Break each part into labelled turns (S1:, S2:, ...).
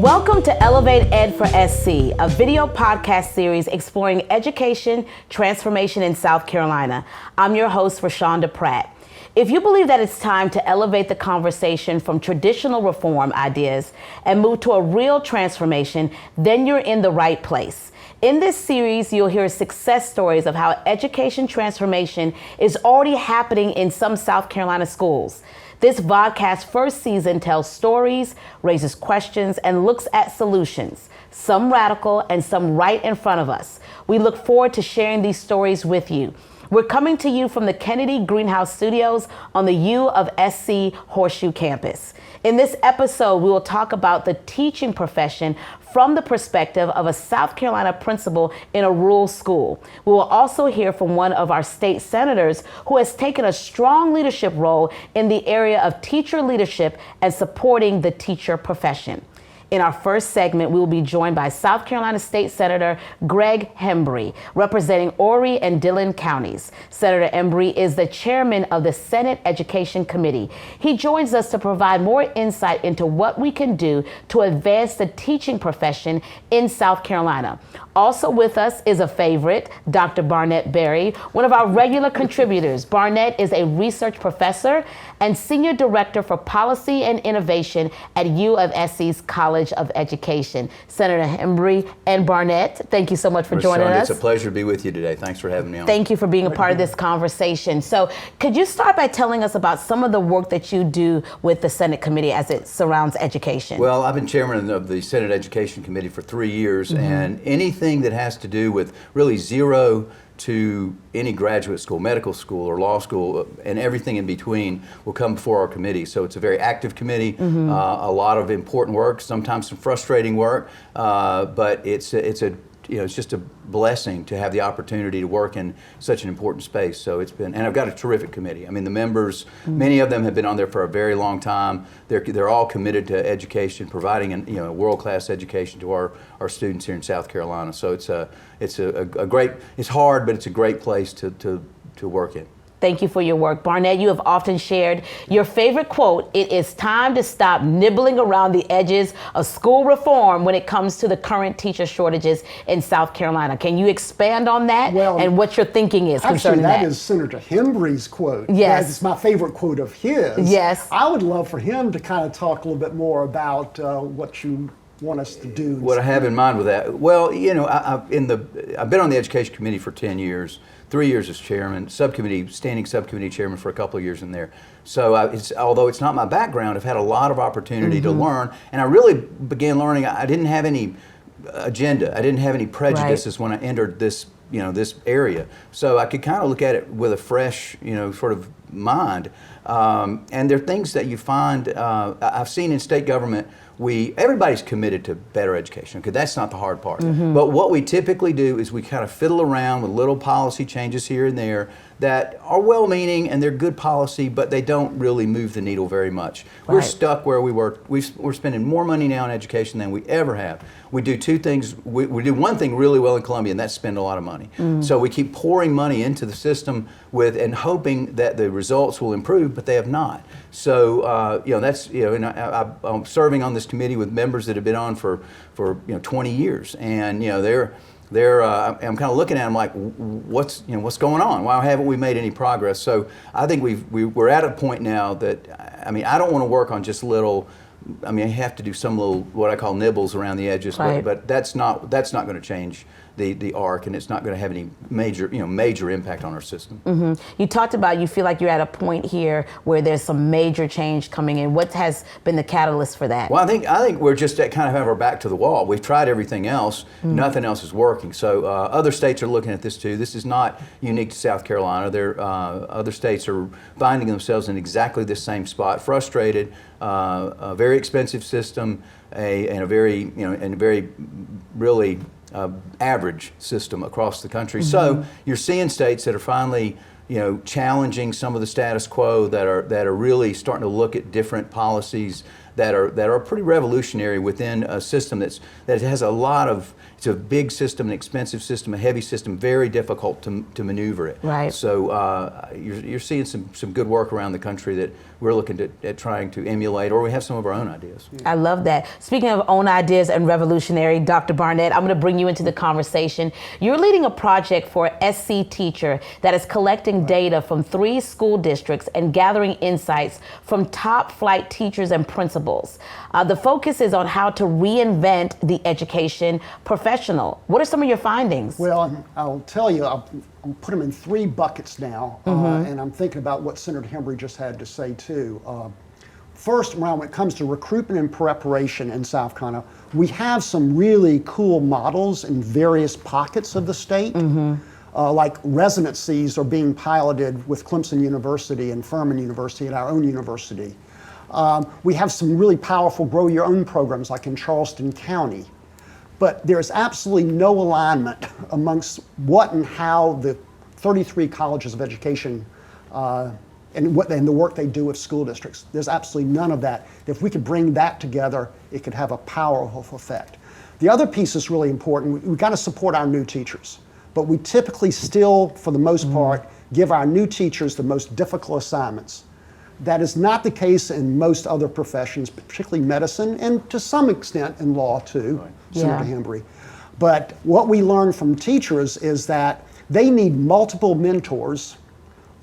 S1: Welcome to Elevate Ed for SC, a video podcast series exploring education transformation in South Carolina. I'm your host, Rashonda Pratt. If you believe that it's time to elevate the conversation from traditional reform ideas and move to a real transformation, then you're in the right place. In this series, you'll hear success stories of how education transformation is already happening in some South Carolina schools. This vodcast first season tells stories, raises questions, and looks at solutions, some radical and some right in front of us. We look forward to sharing these stories with you. We're coming to you from the Kennedy Greenhouse Studios on the U of SC Horseshoe campus. In this episode, we will talk about the teaching profession from the perspective of a South Carolina principal in a rural school. We will also hear from one of our state senators who has taken a strong leadership role in the area of teacher leadership and supporting the teacher profession. In our first segment, we will be joined by South Carolina State Senator Greg Hembree, representing Horry and Dillon counties. Senator Hembree is the chairman of the Senate Education Committee. He joins us to provide more insight into what we can do to advance the teaching profession in South Carolina. Also with us is a favorite, Dr. Barnett Berry, one of our regular contributors. Barnett is a research professor and senior director for policy and innovation at U of SC's College of Education. Senator Hembree and Barnett, thank you so much for joining us.
S2: It's a pleasure to be with you today. Thanks for having me on.
S1: Thank you for being a part of this conversation. So could you start by telling us about some of the work that you do with the Senate Committee as it surrounds education?
S2: Well, I've been chairman of the Senate Education Committee for 3 years, and anything that has to do with really zero to any graduate school, medical school or law school, and everything in between will come before our committee. So it's a very active committee, a lot of important work, sometimes some frustrating work, but it's just a blessing to have the opportunity to work in such an important space. So it's been, and I've got a terrific committee. I mean, the members, many of them have been on there for a very long time. They're all committed to education, providing a world-class education to our students here in South Carolina. So it's a great, it's hard, but it's a great place to work in.
S1: Thank you for your work. Barnett, you have often shared your favorite quote: "It is time to stop nibbling around the edges of school reform when it comes to the current teacher shortages in South Carolina." Can you expand on that and what your thinking is concerning that?
S3: Actually, that is Senator Hembree's quote.
S1: Yes.
S3: It's my favorite quote of his.
S1: Yes.
S3: I would love for him to kind of talk a little bit more about what you want us to do.
S2: What I have in mind with that, well, I've been on the Education Committee for 10 years, 3 years as chairman, standing subcommittee chairman for a couple of years in there. So although it's not my background, I've had a lot of opportunity to learn, and I really began learning. I didn't have any agenda. I didn't have any prejudices when I entered this area. So I could kind of look at it with a fresh, sort of mind. And there are things that you find, I've seen in state government, everybody's committed to better education. Okay, that's not the hard part. But what we typically do is we kind of fiddle around with little policy changes here and there that are well-meaning and they're good policy, but they don't really move the needle very much. We're stuck where we were. We're spending more money now on education than we ever have. We do two things. We do one thing really well in Columbia, and that's spend a lot of money. So we keep pouring money into the system and hoping that the results will improve, but they have not. So and I'm serving on this committee with members that have been on for 20 years, and I'm kind of looking at them like, what's going on? Why haven't we made any progress? So I think we're at a point now that, I don't want to work on just little. I have to do some little, what I call nibbles around the edges, but that's not going to change the arc, and it's not going to have any major impact on our system.
S1: You talked about you feel like you're at a point here where there's some major change coming in. What has been the catalyst for that?
S2: Well, I think we're just at kind of have our back to the wall. We've tried everything else. Nothing else is working. So other states are looking at this too. This is not unique to South Carolina. Other states are finding themselves in exactly this same spot, frustrated, a very expensive system, and a very really average system across the country. So you're seeing states that are finally, challenging some of the status quo, that are really starting to look at different policies that are pretty revolutionary within a system that has a lot of. It's a big system, an expensive system, a heavy system, very difficult to maneuver it.
S1: Right.
S2: So you're seeing some good work around the country that we're looking at trying to emulate, or we have some of our own ideas.
S1: I love that. Speaking of own ideas and revolutionary, Dr. Barnett, I'm going to bring you into the conversation. You're leading a project for SC Teacher that is collecting data from 3 school districts and gathering insights from top flight teachers and principals. The focus is on how to reinvent the education professional. What are some of your findings?
S3: Well, I'll tell you, I'll put them in 3 buckets now, and I'm thinking about what Senator Hembree just had to say too. First, when it comes to recruitment and preparation in South Carolina, we have some really cool models in various pockets of the state. Like residencies are being piloted with Clemson University and Furman University and our own university. We have some really powerful grow your own programs like in Charleston County. But there's absolutely no alignment amongst what and how the 33 colleges of education and the work they do with school districts. There's absolutely none of that. If we could bring that together, it could have a powerful effect. The other piece that's really important, we've got to support our new teachers. But we typically still, for the most part, give our new teachers the most difficult assignments. That is not the case in most other professions, particularly medicine, and to some extent in law too, right. Senator Hembree. But what we learn from teachers is that they need multiple mentors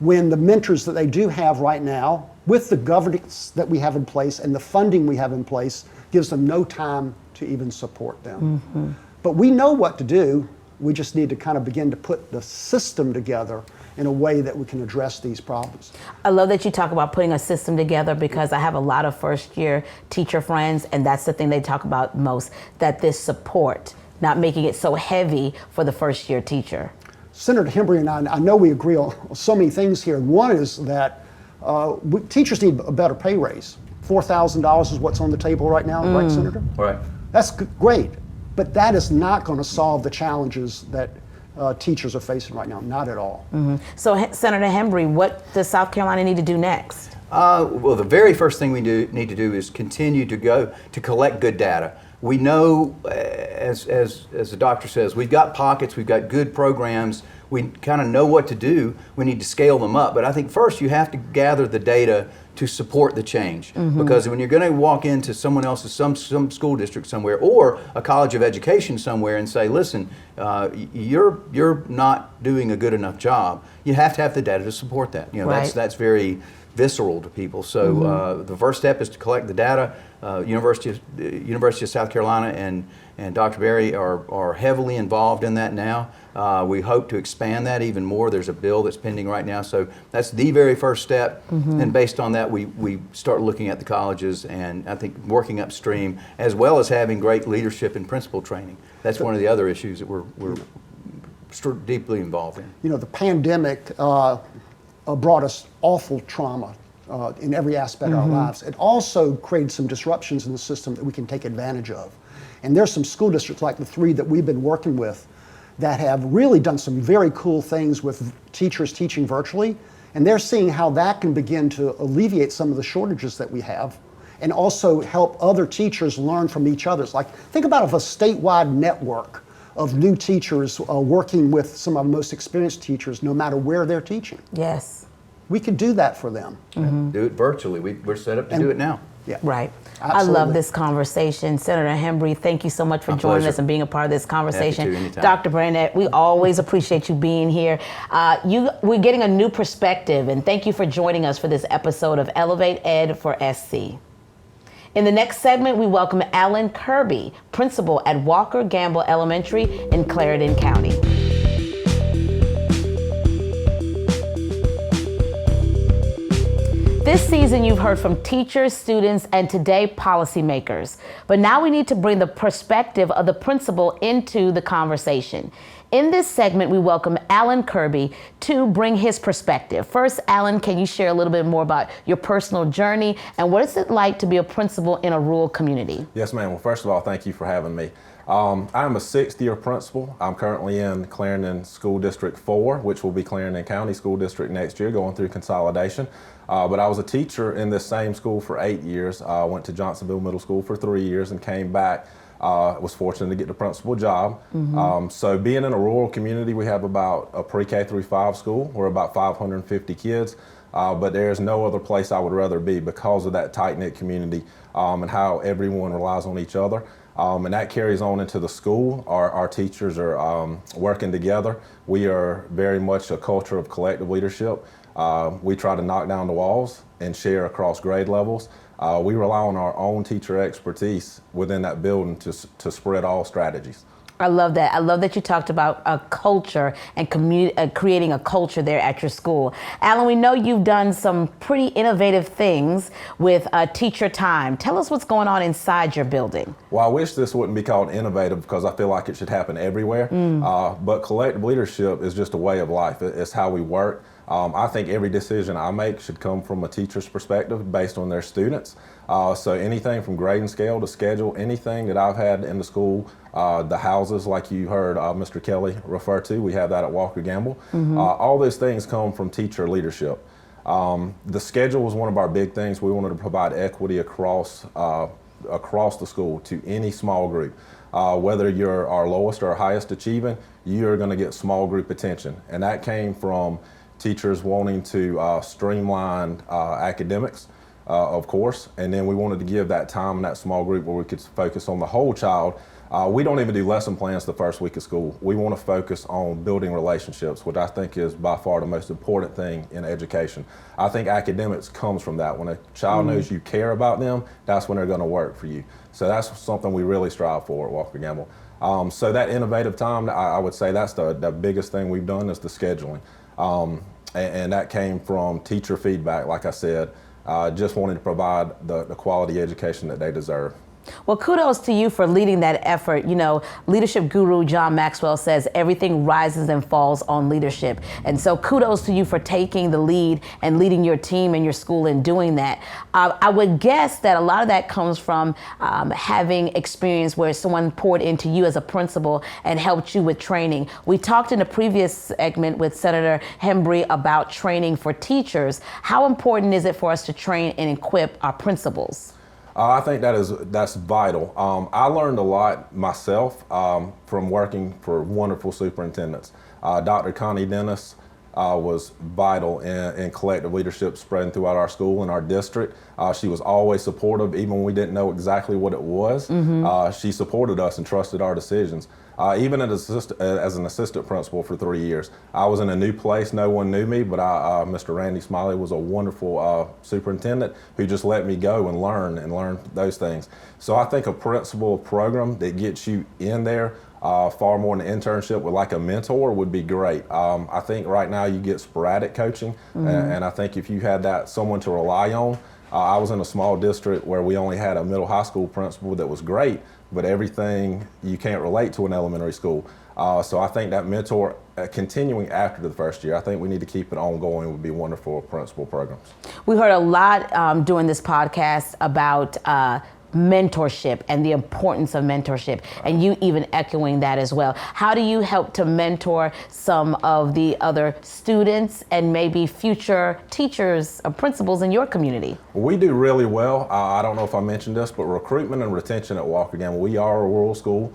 S3: when the mentors that they do have right now, with the governance that we have in place and the funding we have in place, gives them no time to even support them. But we know what to do. We just need to kind of begin to put the system together in a way that we can address these problems.
S1: I love that you talk about putting a system together, because I have a lot of first-year teacher friends, and that's the thing they talk about most, that this support, not making it so heavy for the first-year teacher.
S3: Senator Hembree and I know we agree on so many things here. One is that teachers need a better pay raise. $4,000 is what's on the table right now, right, Senator?
S2: Right.
S3: That's great, but that is not going to solve the challenges that teachers are facing right now, not at all.
S1: So, Senator Hembree, what does South Carolina need to do next?
S2: Well, the very first thing we need to do is continue to collect good data. We know, as the doctor says, we've got pockets, we've got good programs, we kind of know what to do, we need to scale them up. But I think first you have to gather the data to support the change. Because when you're going to walk into someone else's, some school district somewhere, or a college of education somewhere and say, listen, you're not doing a good enough job, you have to have the data to support that. You know,
S1: right.
S2: that's very visceral to people. So the first step is to collect the data. University of South Carolina and Dr. Berry are heavily involved in that now. We hope to expand that even more. There's a bill that's pending right now. So that's the very first step. And based on that, we start looking at the colleges, and I think working upstream, as well as having great leadership and principal training. That's one of the other issues that we're deeply involved in.
S3: You know, the pandemic brought us awful trauma in every aspect of our lives. It also created some disruptions in the system that we can take advantage of. And there's some school districts like the 3 that we've been working with that have really done some very cool things with teachers teaching virtually. And they're seeing how that can begin to alleviate some of the shortages that we have, and also help other teachers learn from each other. Like, think about a statewide network of new teachers working with some of our most experienced teachers, no matter where they're teaching.
S1: Yes.
S3: We could do that for them.
S2: Do it virtually. We're set up to do it now.
S3: Yeah.
S1: Right.
S3: Absolutely.
S1: I love this conversation. Senator Hembree, thank you so much for joining us and being a part of this conversation.
S2: Happy to, anytime.
S1: Dr. Barnett, we always appreciate you being here. We're getting a new perspective, and thank you for joining us for this episode of Elevate Ed for SC. In the next segment, we welcome Alan Kirby, principal at Walker Gamble Elementary in Clarendon County. This season, you've heard from teachers, students, and today, policymakers. But now we need to bring the perspective of the principal into the conversation. In this segment, we welcome Alan Kirby to bring his perspective. First, Alan, can you share a little bit more about your personal journey and what is it like to be a principal in a rural community?
S4: Yes, ma'am. Well, first of all, thank you for having me. I'm a 6th-year principal. I'm currently in Clarendon School District 4, which will be Clarendon County School District next year, going through consolidation. But I was a teacher in this same school for 8 years. I went to Johnsonville Middle School for 3 years and came back. Was fortunate to get the principal job. So being in a rural community, we have about a pre-K through 5 school. We're about 550 kids. But there's no other place I would rather be because of that tight-knit community and how everyone relies on each other. And that carries on into the school. Our teachers are working together. We are very much a culture of collective leadership. We try to knock down the walls and share across grade levels. We rely on our own teacher expertise within that building to spread all strategies.
S1: I love that. I love that you talked about a culture and creating a culture there at your school. Alan, we know you've done some pretty innovative things with teacher time. Tell us what's going on inside your building.
S4: Well, I wish this wouldn't be called innovative because I feel like it should happen everywhere. But collective leadership is just a way of life. It's how we work. I think every decision I make should come from a teacher's perspective based on their students. So anything from grading scale to schedule, anything that I've had in the school, the houses like you heard Mr. Kelly refer to, we have that at Walker Gamble. All those things come from teacher leadership. The schedule was one of our big things. We wanted to provide equity across the school to any small group. Whether you're our lowest or highest achieving, you're going to get small group attention. And that came from teachers wanting to streamline academics, of course, and then we wanted to give that time in that small group where we could focus on the whole child. We don't even do lesson plans the first week of school. We want to focus on building relationships, which I think is by far the most important thing in education. I think academics comes from that. When a child knows you care about them, that's when they're going to work for you. So that's something we really strive for at Walker Gamble. So that innovative time, I would say that's the biggest thing we've done is the scheduling. And that came from teacher feedback, like I said, just wanting to provide the quality education that they deserve.
S1: Well, kudos to you for leading that effort. You know, leadership guru John Maxwell says everything rises and falls on leadership. And so kudos to you for taking the lead and leading your team and your school in doing that. I would guess that a lot of that comes from having experience where someone poured into you as a principal and helped you with training. We talked in a previous segment with Senator Hembree about training for teachers. How important is it for us to train and equip our principals?
S4: I think that's vital. I learned a lot myself from working for wonderful superintendents. Dr. Connie Dennis was vital in collective leadership spreading throughout our school and our district. She was always supportive, even when we didn't know exactly what it was. She supported us and trusted our decisions. Even as an assistant principal for 3 years, I was in a new place. No one knew me, but Mr. Randy Smiley was a wonderful superintendent who just let me go and learn those things. So I think a principal program that gets you in there far more than an internship with like a mentor would be great. I think right now you get sporadic coaching, and I think if you had someone to rely on, I was in a small district where we only had a middle high school principal that was great, but everything you can't relate to an elementary school. So I think that mentor continuing after the first year, I think we need to keep it ongoing would be wonderful for principal programs.
S1: We heard a lot during this podcast about mentorship and the importance of mentorship, and you even echoing that as well. How do you help to mentor some of the other students and maybe future teachers or principals in your community?
S4: We do really well. I don't know if I mentioned this, but recruitment and retention at Walker Gamble, we are a rural school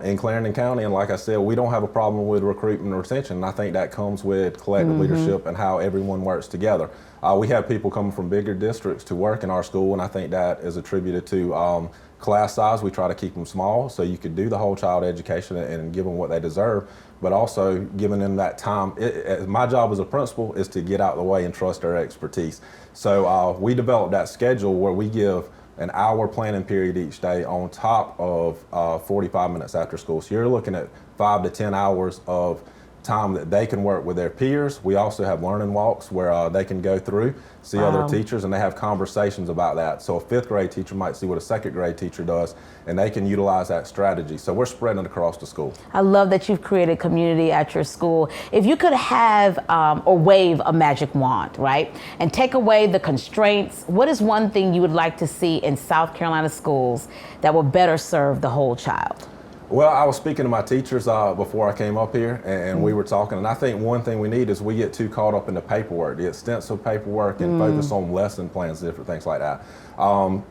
S4: in Clarendon County, and like I said, we don't have a problem with recruitment and retention, and I think that comes with collective leadership and how everyone works together. We have people coming from bigger districts to work in our school, and I think that is attributed to class size. We try to keep them small so you could do the whole child education and give them what they deserve, but also giving them that time. My job as a principal is to get out of the way and trust their expertise. So we developed that schedule where we give an hour planning period each day on top of 45 minutes after school. So you're looking at 5 to 10 hours of time that they can work with their peers. We also have learning walks where they can go through, see other teachers, and they have conversations about that. So a 5th grade teacher might see what a 2nd grade teacher does, and they can utilize that strategy. So we're spreading across the school.
S1: I love that you've created community at your school. If you could have or wave a magic wand, right, and take away the constraints, what is one thing you would like to see in South Carolina schools that will better serve the whole child?
S4: Well, I was speaking to my teachers before I came up here, and we were talking, and I think one thing we need is we get too caught up in the paperwork, the extensive paperwork, and focus on lesson plans, different things like that.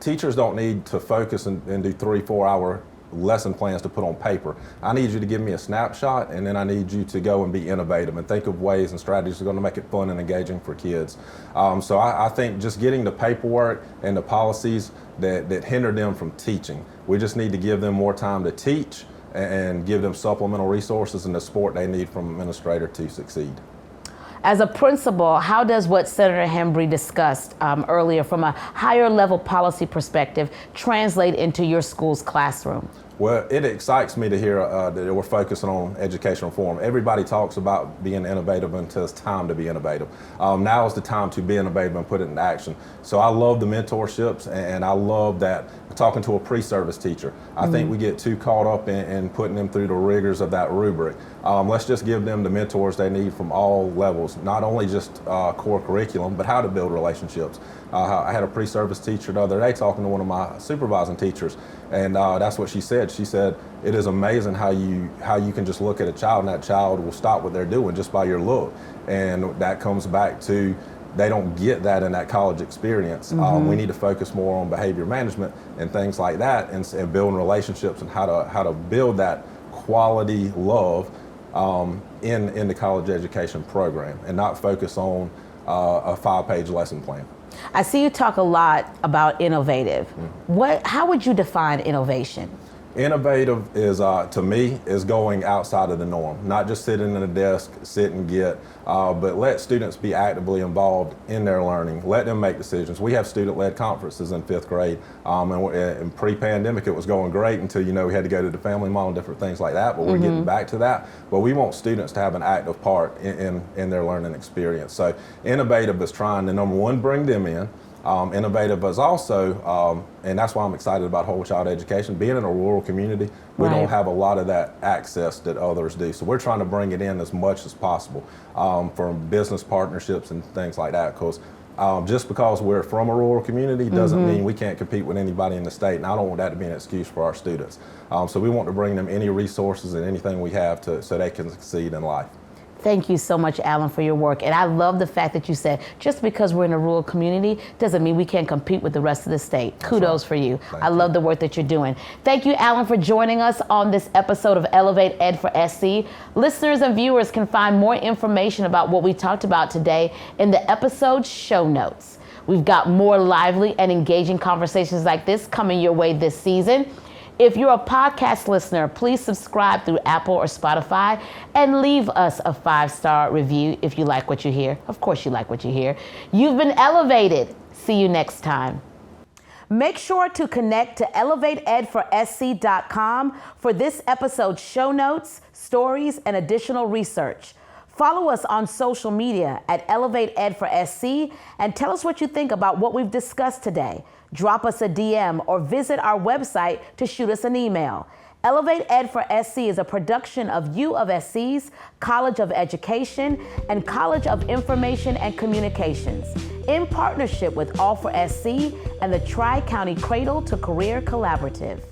S4: Teachers don't need to focus and do 3-4 hour lesson plans to put on paper. I need you to give me a snapshot, and then I need you to go and be innovative and think of ways and strategies that are going to make it fun and engaging for kids. So I think just getting the paperwork and the policies that hinder them from teaching. We just need to give them more time to teach and give them supplemental resources and the support they need from an administrator to succeed.
S1: As a principal, how does what Senator Hembree discussed earlier from a higher level policy perspective translate into your school's classroom?
S4: Well, it excites me to hear that we're focusing on education reform. Everybody talks about being innovative until it's time to be innovative. Now is the time to be innovative and put it into action. So I love the mentorships, and I love that talking to a pre-service teacher. I think we get too caught up in putting them through the rigors of that rubric. Let's just give them the mentors they need from all levels, not only just core curriculum, but how to build relationships. I had a pre-service teacher the other day talking to one of my supervising teachers, and that's what she said. She said, it is amazing how you can just look at a child, and that child will stop what they're doing just by your look. And that comes back to they don't get that in that college experience. We need to focus more on behavior management and things like that, and building relationships and how to build that quality love in the college education program, and not focus on a 5-page lesson plan.
S1: I see you talk a lot about innovative. How would you define innovation?
S4: Innovative is, to me, is going outside of the norm, not just sitting in a desk, sit and get, but let students be actively involved in their learning. Let them make decisions. We have student-led conferences in 5th grade, and pre-pandemic it was going great until, we had to go to the family mall and different things like that, but we're getting back to that. But we want students to have an active part in their learning experience. So innovative is trying to, number one, bring them in. Innovative is also, and that's why I'm excited about whole child education. Being in a rural community, we don't have a lot of that access that others do. So we're trying to bring it in as much as possible from business partnerships and things like that. Because just because we're from a rural community doesn't mean we can't compete with anybody in the state. And I don't want that to be an excuse for our students. So we want to bring them any resources and anything we have so they can succeed in life.
S1: Thank you so much, Alan, for your work. And I love the fact that you said, just because we're in a rural community doesn't mean we can't compete with the rest of the state. Kudos for you. I love the work that you're doing. Thank you, Alan, for joining us on this episode of Elevate Ed for SC. Listeners and viewers can find more information about what we talked about today in the episode show notes. We've got more lively and engaging conversations like this coming your way this season. If you're a podcast listener, please subscribe through Apple or Spotify and leave us a 5-star review if you like what you hear. Of course you like what you hear. You've been elevated. See you next time. Make sure to connect to elevateedforsc.com for this episode's show notes, stories, and additional research. Follow us on social media at Elevate Ed for SC and tell us what you think about what we've discussed today. Drop us a DM or visit our website to shoot us an email. Elevate Ed for SC is a production of U of SC's College of Education and College of Information and Communications in partnership with All for SC and the Tri-County Cradle to Career Collaborative.